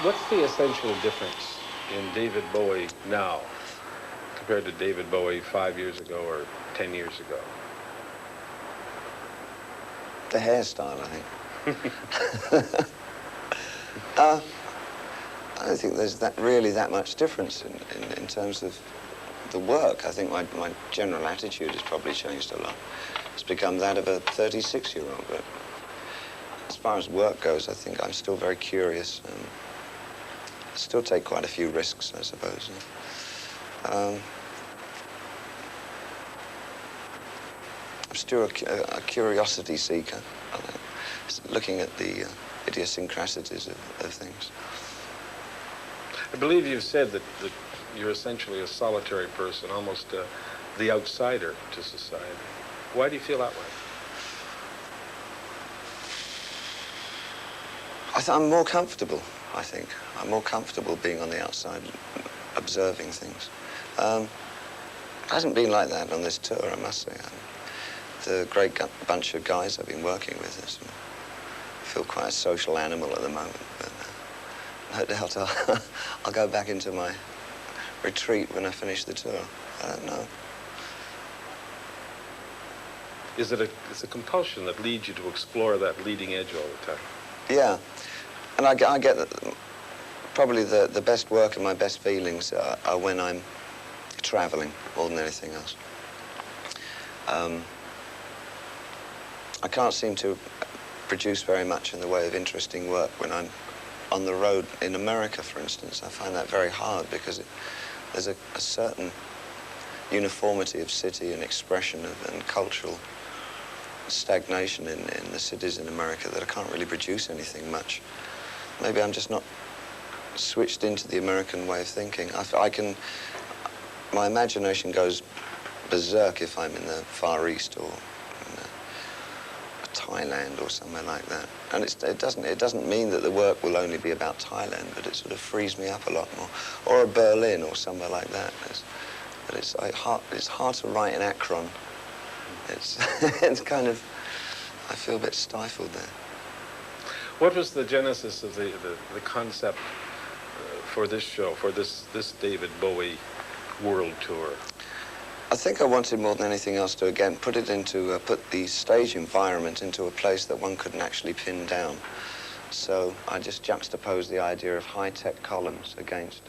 What's the essential difference in David Bowie now compared to David Bowie 5 years ago or 10 years ago? The hairstyle, I think. I don't think there's really that much difference in terms of the work. I think my general attitude has probably changed a lot. It's become that of a 36-year-old, but as far as work goes, I think I'm still very curious and I still take quite a few risks, I suppose. I'm still a curiosity seeker, looking at the idiosyncrasies of things. I believe you've said that you're essentially a solitary person, almost the outsider to society. Why do you feel that way? I'm more comfortable, I think. I'm more comfortable being on the outside, observing things. It hasn't been like that on this tour, I must say. The great bunch of guys I've been working with, I feel quite a social animal at the moment, but no doubt I'll go back into my retreat when I finish the tour. I don't know. Is it it's a compulsion that leads you to explore that leading edge all the time? Yeah, and I get that probably the best work and my best feelings are when I'm traveling more than anything else. I can't seem to produce very much in the way of interesting work when I'm on the road in America, for instance. I find that very hard because there's a certain uniformity of city and expression and cultural stagnation in the cities in America that I can't really produce anything much. Maybe I'm just not switched into the American way of thinking. My imagination goes berserk if I'm in the Far East or in Thailand or somewhere like that. And it doesn't mean that the work will only be about Thailand, but it sort of frees me up a lot more. Or a Berlin or somewhere like that. But it's hard to write in Akron. It's kind of, I feel a bit stifled there. What was the genesis of the concept for this show, for this David Bowie world tour? I think I wanted more than anything else to, again, put the stage environment into a place that one couldn't actually pin down. So I just juxtaposed the idea of high-tech columns against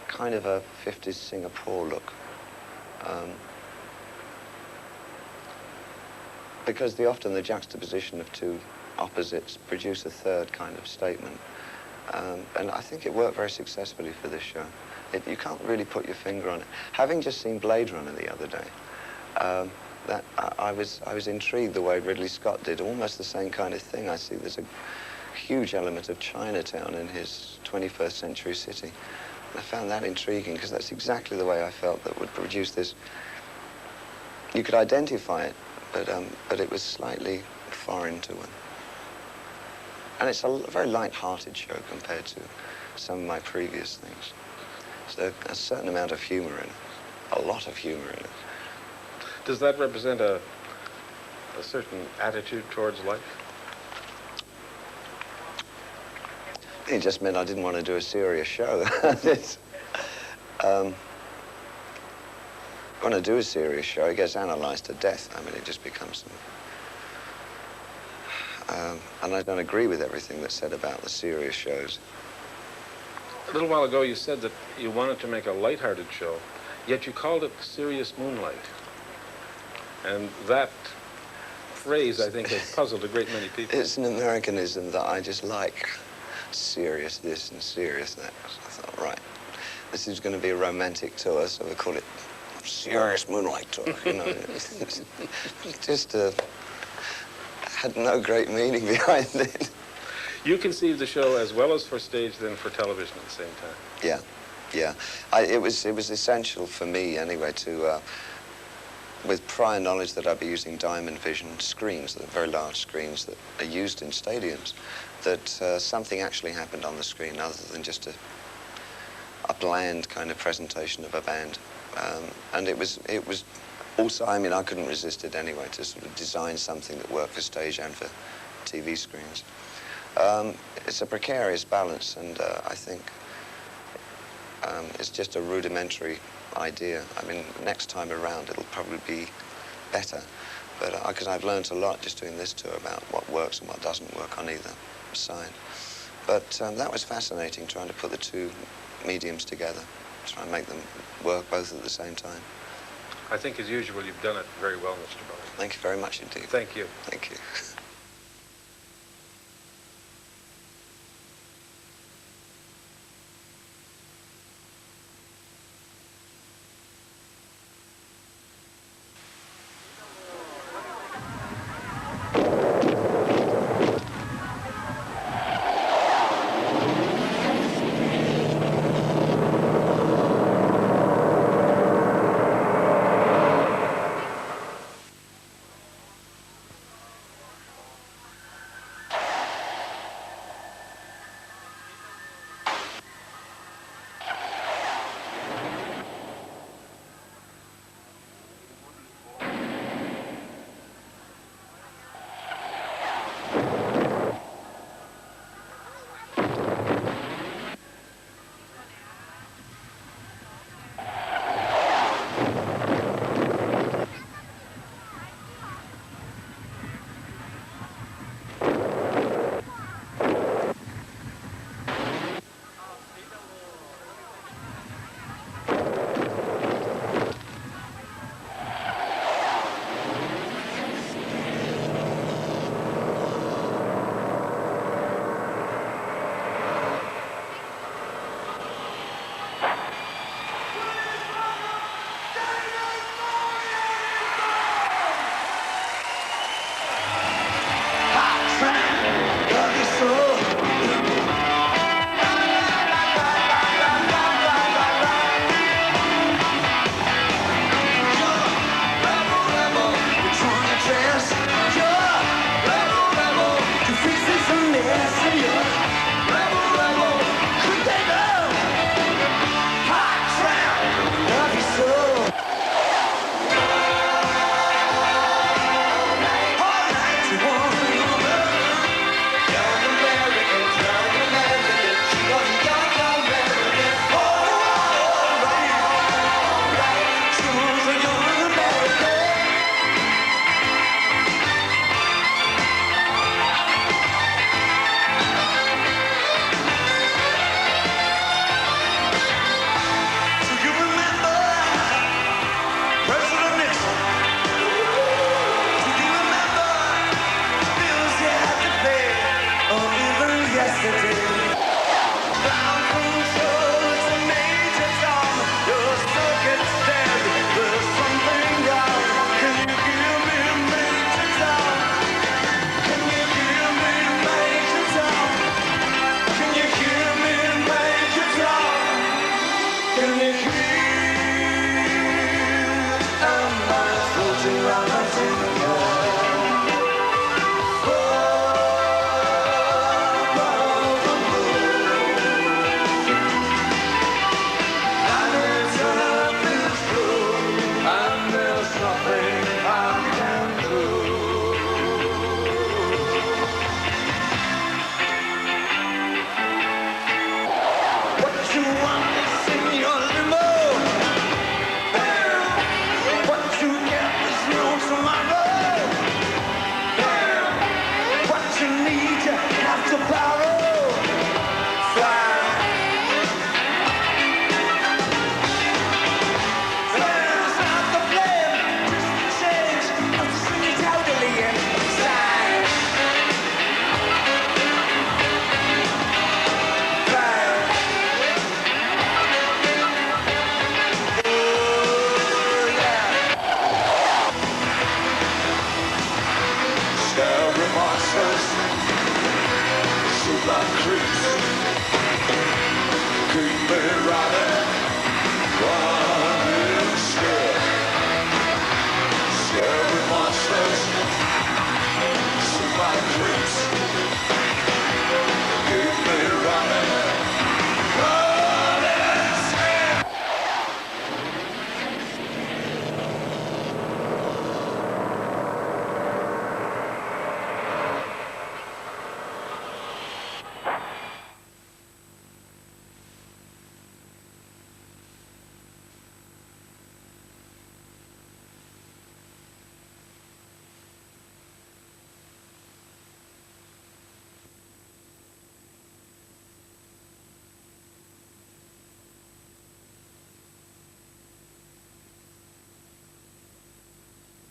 kind of a 50s Singapore look. Because often the juxtaposition of two opposites produce a third kind of statement. And I think it worked very successfully for this show. You can't really put your finger on it. Having just seen Blade Runner the other day, I was intrigued the way Ridley Scott did almost the same kind of thing. I see there's a huge element of Chinatown in his 21st century city. And I found that intriguing because that's exactly the way I felt that would produce this. You could identify it, but it was slightly foreign to one. And it's a very light-hearted show compared to some of my previous things. There's a certain amount of humor in it, a lot of humor in it. Does that represent a certain attitude towards life? It just meant I didn't want to do a serious show. When I do a serious show, it gets analysed to death. I mean, it just becomes... and I don't agree with everything that's said about the serious shows. A little while ago, you said that you wanted to make a light-hearted show, yet you called it Serious Moonlight. And that phrase, I think, has puzzled a great many people. It's an Americanism that I just like. Serious this and serious that. So I thought, right, this is going to be a romantic tour, so we call it Serious Moonlight Tour. You know, just had no great meaning behind it. You conceived the show as well as for stage, then for television at the same time. Yeah, yeah. It was essential for me anyway to, with prior knowledge that I'd be using diamond vision screens, the very large screens that are used in stadiums, that something actually happened on the screen other than just a bland kind of presentation of a band. And it was also, I mean, I couldn't resist it anyway to sort of design something that worked for stage and for TV screens. It's a precarious balance, and I think it's just a rudimentary idea. I mean, next time around it'll probably be better, but because I've learned a lot just doing this tour about what works and what doesn't work on either side. But that was fascinating, trying to put the two mediums together, try and make them work both at the same time. I think, as usual, you've done it very well, Mr. Bowie. Thank you very much indeed. Thank you. Thank you. Yesterday.